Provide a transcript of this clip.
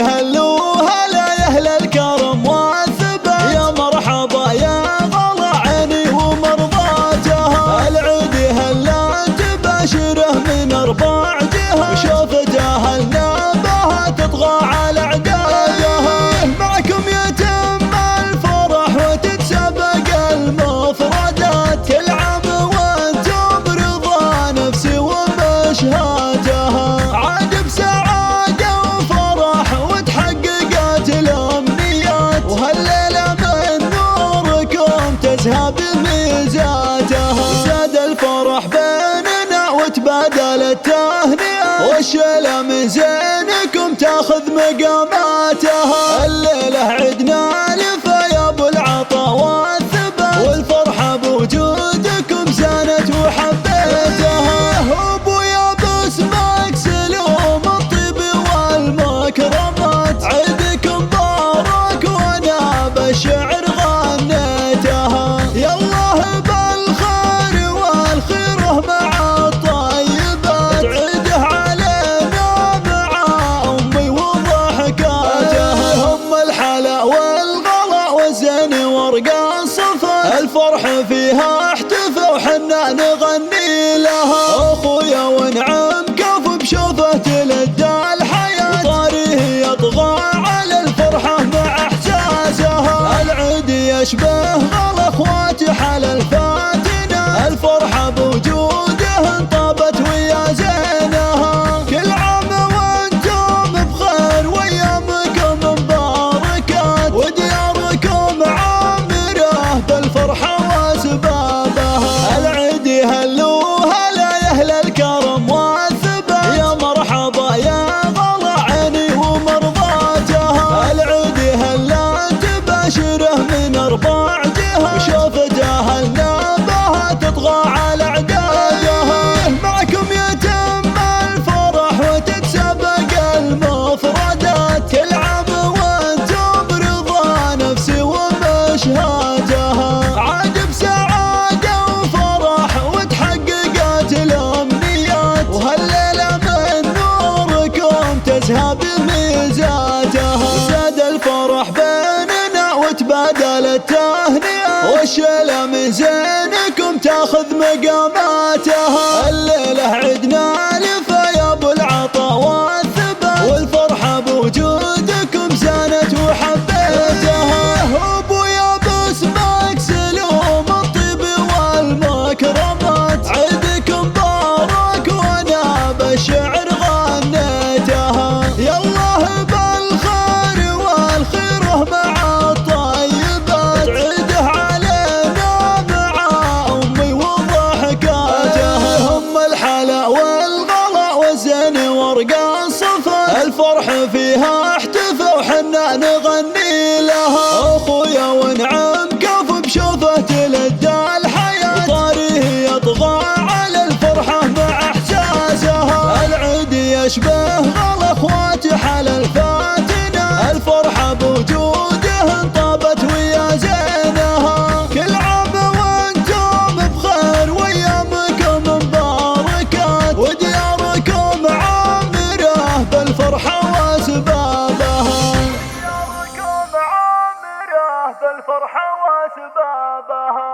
هلو هلا يا أهل الكرم والثبات، يا مرحبا يا غلا عيني ومرضاتها. العيد هلا تباشره من 4 جهات، وشوف جاهلنا بها تطغى على أعدادها. معكم يتم الفرح وتتسابق المفردات، كل عام وانتم رضا نفسي ومشهاتها. عاد بسعادة وفرح وتحققت الأمنيات، وهالليلة من نوركم تزهى بميزاتها. زاد الفرح بيننا وتبادل التهنئات، والشيلة من زينكم تاخذ مقاماتها. الليلة عدنا لفا يا ابو العطا والثبات، والفرحة بوجودكم زانت وحبيتها. ابويا باسمك سلوم الطيب والمكرمات، عيدكم مبارك وانا بالشعر غنيتها. يالله بالخير والخيره مع الطيبات، عيده علينا مع امي وضحكاتها. هم الحلا والغلا والزين ورقا الصفا، الفرح فيها احتفى وحنا نغني لها. اخويا ونعم كف بشوفه تلد الحياة، وطاريه يطغى على الفرحة مع احساسها. العيد يشبه غلا اخواتي حل الفاتنة، الفرحة بوجوده انطابت ويا زينها. كل عام وانتم بخير وايامكم مباركات، ودياركم عامرة بالفرحة واسبابها. العيد هلو هلا يا أهل الكرم والثبات، يا مرحبا يا غلا عيني ومرضاتها. العيد هلا تباشره من 4 جهات، وشوف جاهلنا بها تطغى على أعدادها. معكم يتم الفرح وتتسابق المفردات، كل عام وانتم رضا نفسي ومشهاتها. عاد بسعادة وفرح وتحققت الأمنيات، وهالليلة من نوركم تزهى بميزاتها. زاد الفرح بيننا وتبادل التهنئات، والشيلة من زينكم تاخذ مقاماتها. الليلة عدنا لفا يا ابو العطا والثبات، والفرحة بوجودكم زانت وحبيتها. ابويا باسمك سلوم الطيب والمكرمات، عيدكم مبارك وانا بالشعر غنيتها. يالله بالخير والخيره مع الطيبات، عيده علينا مع امي وضحكاتها. هم الحلا والغلا والزين ورقا الصفا، الفرح فيها احتفى وحنا نغني لها. اخويا ونعم كف بشوفه تلد الحياة، وطاريه يطغى على الفرحة مع احساسها. العيد يشبه غلا اخواتي حل الفاتنة، الفرحة بوجوده انطابت ويا زينها. كل عام وانتم بخير وايامكم مباركات، ودياركم عامرة بالفرحة واسبابها. دياركم عامرة بالفرحة واسبابها.